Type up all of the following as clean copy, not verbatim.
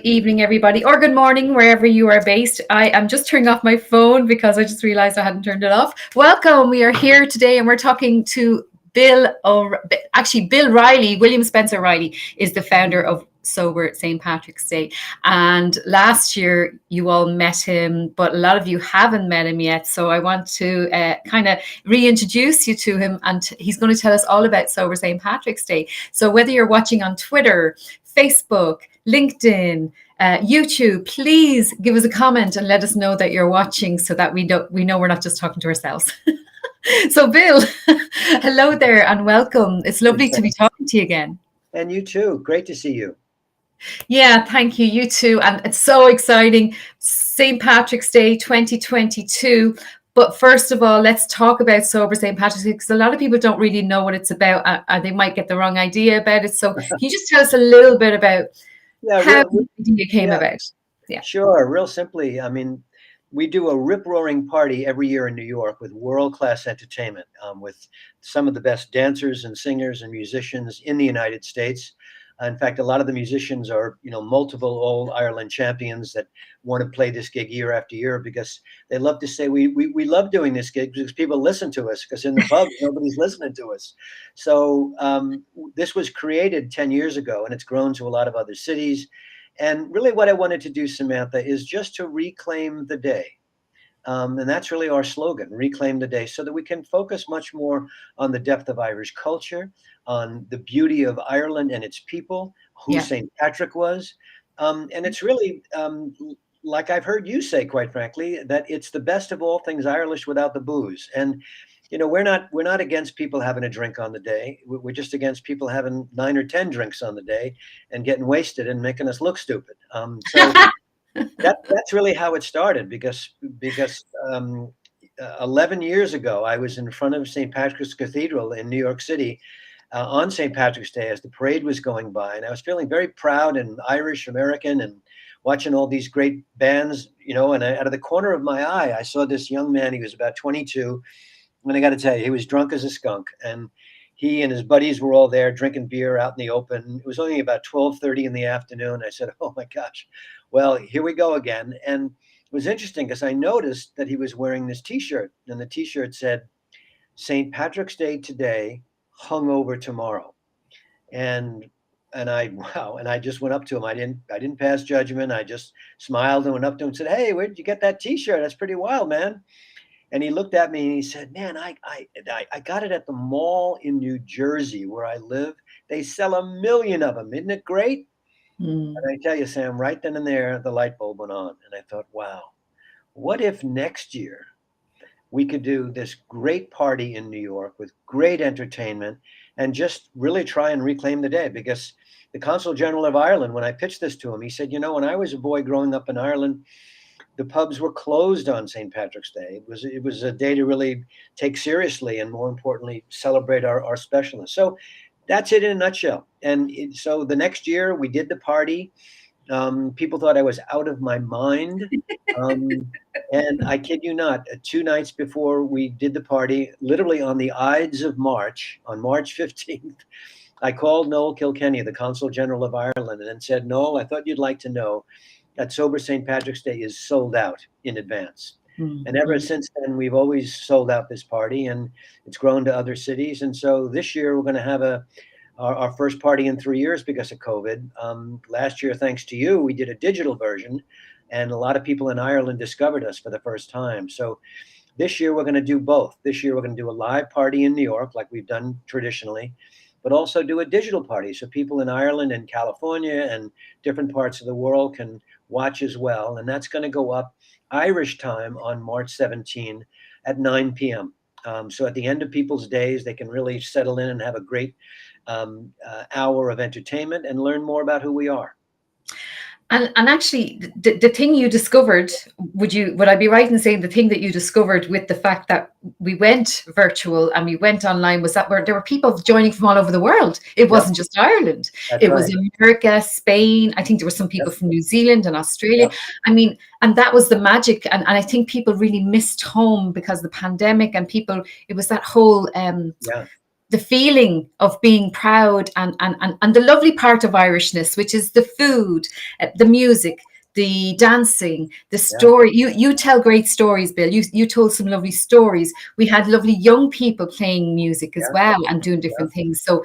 Evening, everybody, or good morning, wherever you are based. I am just turning off my phone because I just realized I hadn't turned it off. Welcome. We are here today and we're talking to Bill Riley. William Spencer Riley is the founder of Sober St. Patrick's Day. And last year you all met him, but a lot of you haven't met him yet. So I want to kind of reintroduce you to him, and he's going to tell us all about Sober St. Patrick's Day. So whether you're watching on Twitter, Facebook, LinkedIn, YouTube, please give us a comment and let us know that you're watching so that we know we're not just talking to ourselves. So Bill, hello there and welcome. It's lovely to be talking to you again. And you too. Great to see you. Yeah, thank you. You too. And it's so exciting. St. Patrick's Day 2022. But first of all, let's talk about Sober St. Patrick's Day, because a lot of people don't really know what it's about. They might get the wrong idea about it. So can you just tell us a little bit about how the idea came about? Yeah. Sure. Real simply, I mean, we do a rip-roaring party every year in New York with world-class entertainment, with some of the best dancers and singers and musicians in the United States. In fact, a lot of the musicians are, multiple All-Ireland champions that want to play this gig year after year because they love to say, we love doing this gig because people listen to us, because in the pubs, nobody's listening to us. So this was created 10 years ago, and it's grown to a lot of other cities. And really what I wanted to do, Samantha, is just to reclaim the day. And that's really our slogan, reclaim the day, so that we can focus much more on the depth of Irish culture, on the beauty of Ireland and its people, who St. Patrick was. And it's really, like I've heard you say, quite frankly, that it's the best of all things Irish without the booze. And we're not against people having a drink on the day. We're just against people having 9 or 10 drinks on the day and getting wasted and making us look stupid. So that's really how it started, because 11 years ago, I was in front of St. Patrick's Cathedral in New York City on St. Patrick's Day as the parade was going by. And I was feeling very proud and Irish American and watching all these great bands, and out of the corner of my eye, I saw this young man. He was about 22. And I got to tell you, he was drunk as a skunk. And he and his buddies were all there drinking beer out in the open. It was only about 12:30 in the afternoon. I said, oh, my gosh, well, here we go again. And it was interesting because I noticed that he was wearing this T-shirt. And the T-shirt said, St. Patrick's Day today, hungover tomorrow. And I just went up to him. I didn't pass judgment. I just smiled and went up to him and said, hey, where did you get that T-shirt? That's pretty wild, man. And he looked at me and he said, man, I got it at the mall in New Jersey where I live. They sell 1 million of them. Isn't it great? And I tell you, Sam, right then and there, the light bulb went on. And I thought, wow, what if next year we could do this great party in New York with great entertainment and just really try and reclaim the day? Because the Consul General of Ireland, when I pitched this to him, he said, when I was a boy growing up in Ireland, the pubs were closed on St. Patrick's Day. It was a day to really take seriously and, more importantly, celebrate our specialists. So that's it in a nutshell. And so the next year we did the party. People thought I was out of my mind. And I kid you not, 2 nights before we did the party, literally on the Ides of March, on March 15th, I called Noel Kilkenny, the Consul General of Ireland, and said, Noel, I thought you'd like to know that Sober St. Patrick's Day is sold out in advance. And ever since then, we've always sold out this party, and it's grown to other cities. And so this year, we're going to have our first party in 3 years because of COVID. Last year, thanks to you, we did a digital version, and a lot of people in Ireland discovered us for the first time. So this year, we're going to do both. This year, we're going to do a live party in New York, like we've done traditionally, but also do a digital party so people in Ireland and California and different parts of the world can watch as well. And that's going to go up Irish time on March 17 at 9 p.m. So at the end of people's days, they can really settle in and have a great hour of entertainment and learn more about who we are. And actually, the thing you discovered, would I be right in saying the thing that you discovered with the fact that we went virtual and we went online was that there were people joining from all over the world. It wasn't just Ireland. It was America, Spain. I think there were some people from New Zealand and Australia. I mean, and that was the magic. And I think people really missed home because of the pandemic, and it was that whole the feeling of being proud, and the lovely part of Irishness, which is the food, the music, the dancing, the Yeah, story. You tell great stories, Bill. You told some lovely stories. We had lovely young people playing music as yeah, well and doing yeah. different things. So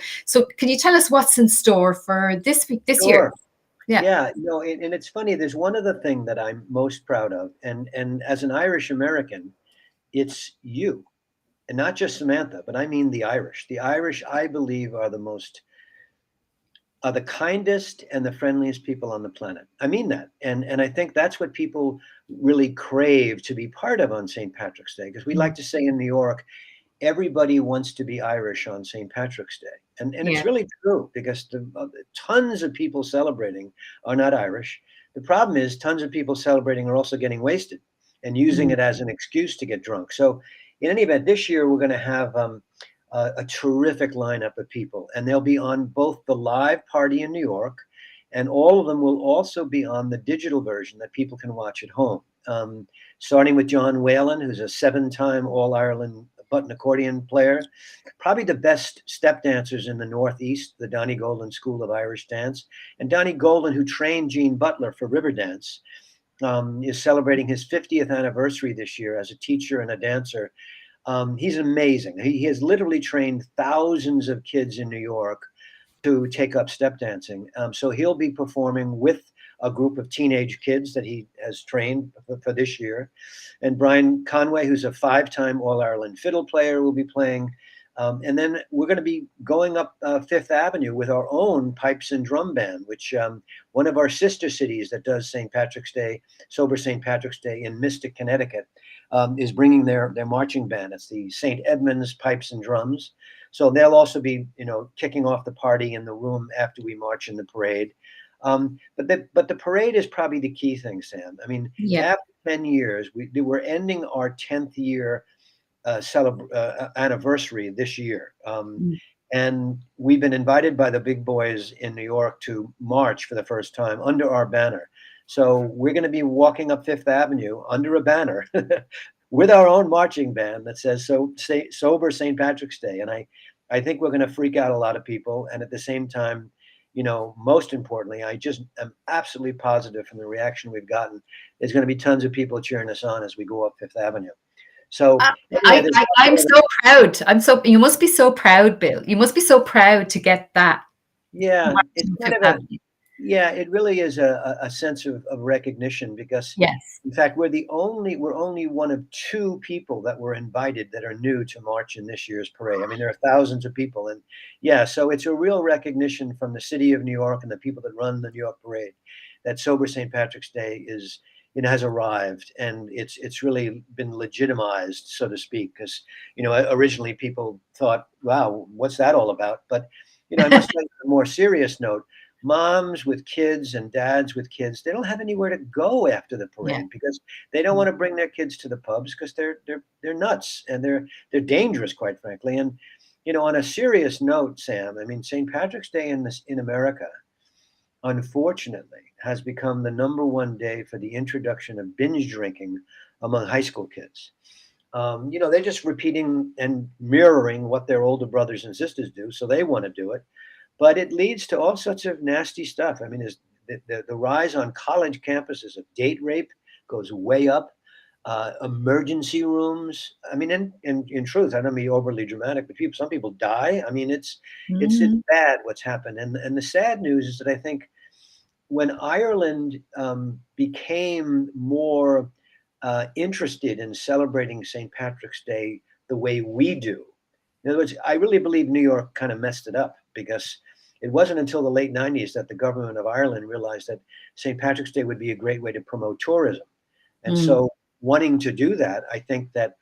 can you tell us what's in store for this week, this year? Sure. Yeah. Yeah, and it's funny. There's one other thing that I'm most proud of, and as an Irish American, it's you, and not just Samantha, but I mean the Irish. The Irish, I believe, are the kindest and the friendliest people on the planet. I mean that, and I think that's what people really crave to be part of on St. Patrick's Day, because we like Mm. to say in New York, everybody wants to be Irish on St. Patrick's Day. And Yeah. it's really true because tons of people celebrating are not Irish. The problem is tons of people celebrating are also getting wasted and using Mm. it as an excuse to get drunk. So in any event, this year we're going to have a terrific lineup of people, and they'll be on both the live party in New York, and all of them will also be on the digital version that people can watch at home. Starting with John Whalen, who's a seven-time All Ireland button accordion player, probably the best step dancers in the Northeast, the Donnie Golden School of Irish Dance. And Donnie Golden, who trained Gene Butler for Riverdance, is celebrating his 50th anniversary this year as a teacher and a dancer. He's amazing. He has literally trained thousands of kids in New York to take up step dancing. So he'll be performing with a group of teenage kids that he has trained for this year. And Brian Conway, who's a five-time All-Ireland fiddle player, will be playing. And then we're going to be going up Fifth Avenue with our own pipes and drum band, which one of our sister cities that does St. Patrick's Day, Sober St. Patrick's Day in Mystic, Connecticut, is bringing their marching band. It's the St. Edmunds Pipes and Drums. So they'll also be, kicking off the party in the room after we march in the parade. But the parade is probably the key thing, Sam. I mean, Yeah. after 10 years, we're ending our 10th year anniversary this year. Mm. And we've been invited by the big boys in New York to march for the first time under our banner. So we're going to be walking up Fifth Avenue under a banner with our own marching band that says Sober St. Patrick's Day. And I think we're going to freak out a lot of people. And at the same time, most importantly, I just am absolutely positive from the reaction we've gotten, there's going to be tons of people cheering us on as we go up Fifth Avenue. So anyway, I'm so proud. You must be so proud, Bill. You must be so proud to get that. yeah, it's Martin kind Fifth of Avenue. yeah, it really is a sense of recognition because, Yes. in fact, we're only one of two people that were invited that are new to march in this year's parade. I mean, there are thousands of people, and yeah, so it's a real recognition from the city of New York and the people that run the New York Parade that Sober St. Patrick's Day has arrived, and it's really been legitimized, so to speak, because originally people thought, wow, what's that all about? But I must say, on a more serious note, moms with kids and dads with kids, they don't have anywhere to go after the Yeah. parade because they don't want to bring their kids to the pubs because they're nuts and they're dangerous, quite frankly. And on a serious note, Sam, I mean, St. Patrick's Day in America, unfortunately, has become the number one day for the introduction of binge drinking among high school kids. They're just repeating and mirroring what their older brothers and sisters do, so they want to do it. But it leads to all sorts of nasty stuff. I mean, there's the rise on college campuses of date rape goes way up. Emergency rooms. I mean, in truth, I don't mean overly dramatic, but some people die. I mean, it's Mhm. bad what's happened. And the sad news is that I think when Ireland became more interested in celebrating St. Patrick's Day the way we do, in other words, I really believe New York kind of messed it up because it wasn't until the late 90s that the government of Ireland realized that St. Patrick's Day would be a great way to promote tourism. And Mm. so, wanting to do that, I think that,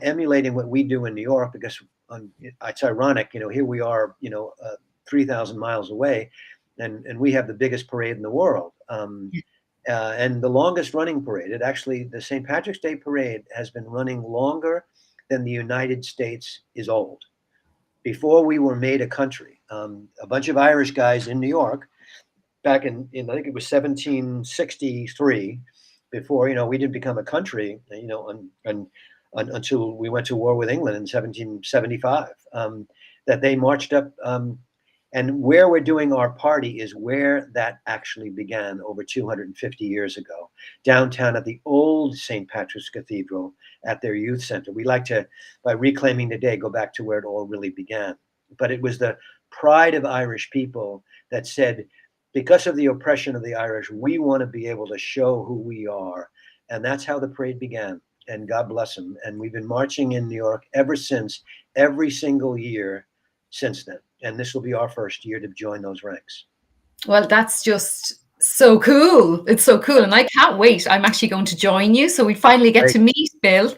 emulating what we do in New York, because it's ironic, here we are, 3,000 miles away, and we have the biggest parade in the world. And the longest running parade. The St. Patrick's Day parade has been running longer than the United States is old. Before we were made a country, a bunch of Irish guys in New York back in I think it was 1763, before we didn't become a country, until we went to war with England in 1775. that they marched up. And where we're doing our party is where that actually began over 250 years ago, downtown at the old St. Patrick's Cathedral at their youth center. We like to, by reclaiming the day, go back to where it all really began. But it was the pride of Irish people that said, because of the oppression of the Irish, we want to be able to show who we are. And that's how the parade began. And God bless them. And we've been marching in New York ever since, every single year since then. And this will be our first year to join those ranks. Well, that's just so cool. It's so cool. And I can't wait. I'm actually going to join you. So we finally get to meet Bill.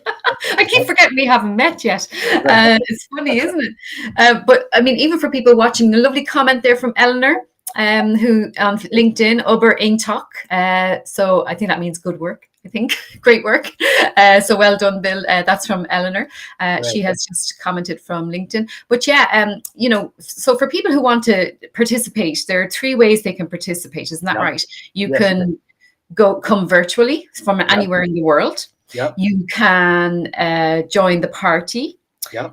I keep forgetting we haven't met yet. It's funny, isn't it? But I mean, even for people watching, a lovely comment there from Eleanor, who on LinkedIn, Uber Eintok. So I think that means good work. I think great work. So well done, Bill. That's from Eleanor. She has just commented from LinkedIn. But yeah, you know, so for people who want to participate, there are 3 ways they can participate. Isn't that right? You can come virtually from anywhere in the world. You can join the party.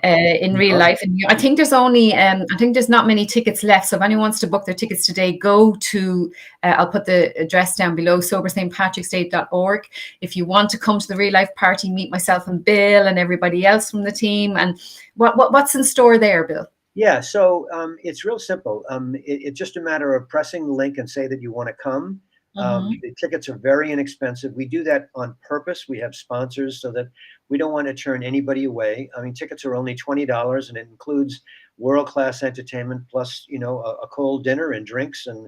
In real life. And I think there's only, I think there's not many tickets left. So if anyone wants to book their tickets today, go to, I'll put the address down below, soberstpatricksday.org. If you want to come to the real life party, meet myself and Bill and everybody else from the team. And what's in store there, Bill? Yeah, so it's real simple. It's just a matter of pressing the link and say that you want to come. The tickets are very inexpensive. We do that on purpose. We have sponsors so that we don't want to turn anybody away. I mean, tickets are only $20, and it includes world-class entertainment plus, you know, a cold dinner and drinks and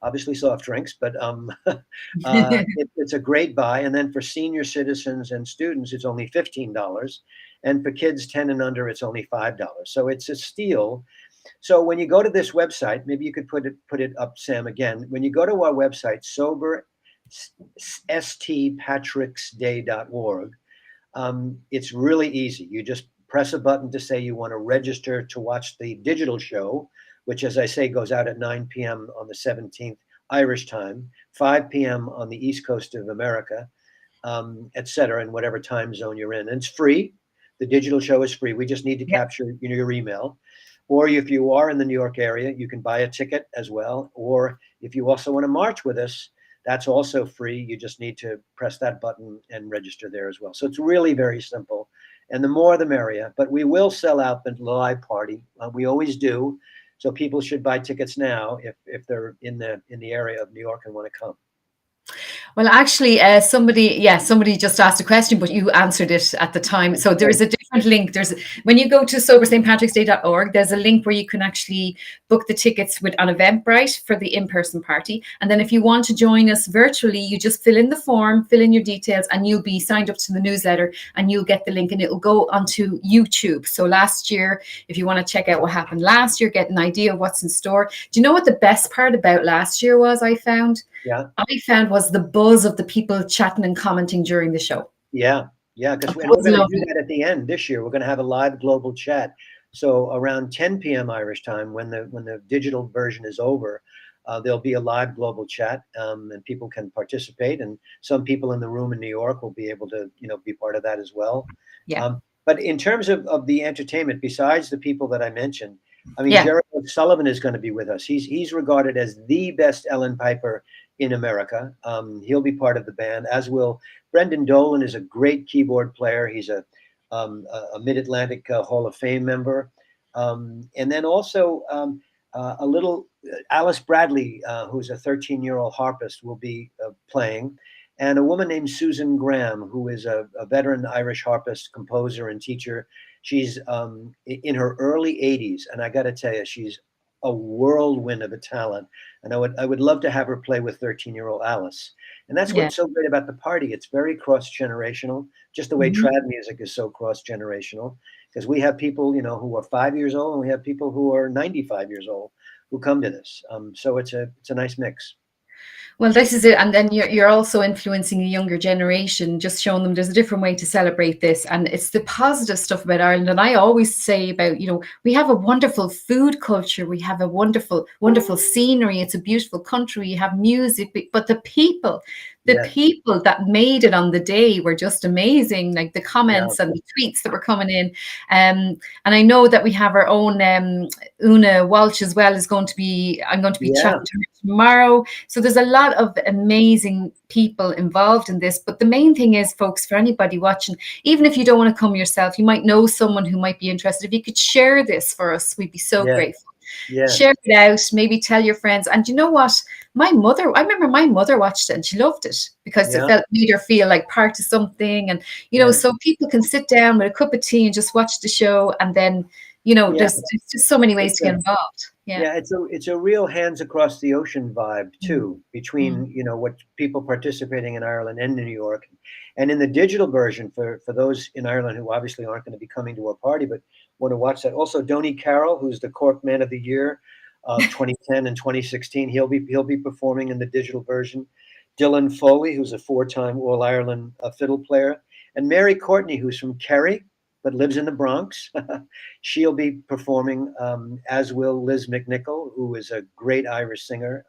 obviously soft drinks. But it's a great buy. And then for senior citizens and students, it's only $15, and for kids 10 and under, it's only $5. So it's a steal. So when you go to this website, maybe you could put it up, Sam, again. When you go to our website, soberstpatricksday.org, it's really easy. You just press a button to say you want to register to watch the digital show, which, as I say, goes out at 9 p.m. on the 17th Irish time, 5 p.m. on the East Coast of America, et cetera, in whatever time zone you're in. And it's free. The digital show is free. We just need to capture your email. Or if you are in the New York area, you can buy a ticket as well. Or if you also want to march with us, that's also free. You just need to press that button and register there as well. So it's really very simple. And the more, the merrier. But we will sell out the live party. We always do. So people should buy tickets now if they're in the area of New York and want to come. Well, actually, somebody just asked a question, but you answered it at the time. So there is a different link. When you go to soberstpatricksday.org, there's a link where you can actually book the tickets on Eventbrite for the in-person party. And then if you want to join us virtually, you just fill in the form, fill in your details, and you'll be signed up to the newsletter, and you'll get the link, and it'll go onto YouTube. So last year, if you want to check out what happened last year, get an idea of what's in store. Do you know what the best part about last year was? I found was the buzz of the people chatting and commenting during the show. Yeah, because we're going to do that at the end this year. We're going to have a live global chat. So around 10 p.m. Irish time, when the digital version is over, there'll be a live global chat, and people can participate. And some people in the room in New York will be able to, be part of that as well. Yeah. But in terms of the entertainment, besides the people that I mentioned, I mean, Gerald Sullivan is going to be with us. He's regarded as the best Ellen Piper in America. He'll be part of the band, as will Brendan Dolan. Is a great keyboard player. He's a Mid-Atlantic Hall of Fame member. And then also a little Alice Bradley, who's a 13-year-old harpist, will be playing. And a woman named Susan Graham, who is a veteran Irish harpist, composer, and teacher. She's in her early 80s, and I got to tell you, she's a whirlwind of a talent. And I would love to have her play with 13-year-old Alice. And that's what's so great about the party. It's very cross-generational, just the way trad music is so cross-generational, because we have people, who are 5 years old, and we have people who are 95 years old who come to this. So it's a nice mix. Well, this is it. And then you're also influencing the younger generation, just showing them there's a different way to celebrate this. And it's the positive stuff about Ireland. And I always say about, we have a wonderful food culture. We have a wonderful, wonderful scenery. It's a beautiful country. You have music, but the people the Yes. people that made it on the day were just amazing. Like the Yeah. comments and the tweets that were coming in. And I know that we have our own Una Walsh as well. I'm going to be Yeah. chatting to her tomorrow. So there's a lot of amazing people involved in this. But the main thing is, folks, for anybody watching, even if you don't want to come yourself, you might know someone who might be interested. If you could share this for us, we'd be so Yes. grateful. Yes. Share it out, maybe tell your friends. And you know what? I remember my mother watched it and she loved it because Yeah. it made her feel like part of something. And, Yeah. so people can sit down with a cup of tea and just watch the show. And then, Yeah. there's just so many ways It's to get involved. Yeah, it's a real hands across the ocean vibe too, between what people participating in Ireland and New York, and in the digital version for those in Ireland who obviously aren't going to be coming to our party but want to watch that. Also, Donny Carroll, who's the Cork Man of the Year of 2010 and 2016, he'll be performing in the digital version. Dylan Foley, who's a 4-time All Ireland fiddle player, and Mary Courtney, who's from Kerry but lives in the Bronx. She'll be performing, as will Liz McNichol, who is a great Irish singer.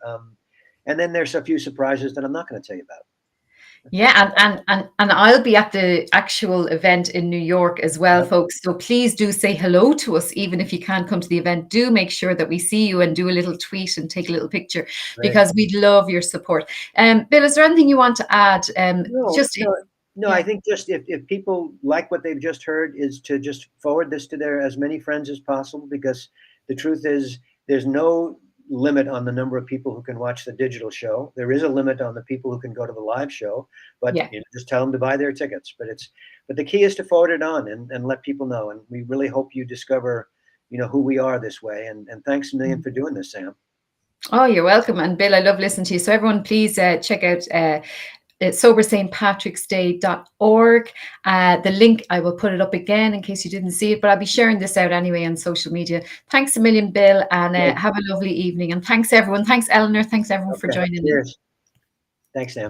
And then there's a few surprises that I'm not going to tell you about. Yeah, and I'll be at the actual event in New York as well, Yep. folks. So please do say hello to us, even if you can't come to the event. Do make sure that we see you and do a little tweet and take a little picture, because we'd love your support. Bill, is there anything you want to add? No, I think just if people like what they've just heard, is to just forward this to their as many friends as possible, because the truth is there's no limit on the number of people who can watch the digital show. There is a limit on the people who can go to the live show, but just tell them to buy their tickets. But the key is to forward it on and let people know. And we really hope you discover, who we are this way. And thanks a million for doing this, Sam. Oh, you're welcome. And Bill, I love listening to you. So everyone, please check out soberstpatricksday.org. The link, I will put it up again in case you didn't see it, but I'll be sharing this out anyway on social media. Thanks a million, Bill, and have a lovely evening. And thanks, everyone. Thanks, Eleanor. Thanks, everyone, for joining Cheers. Thanks, Sam.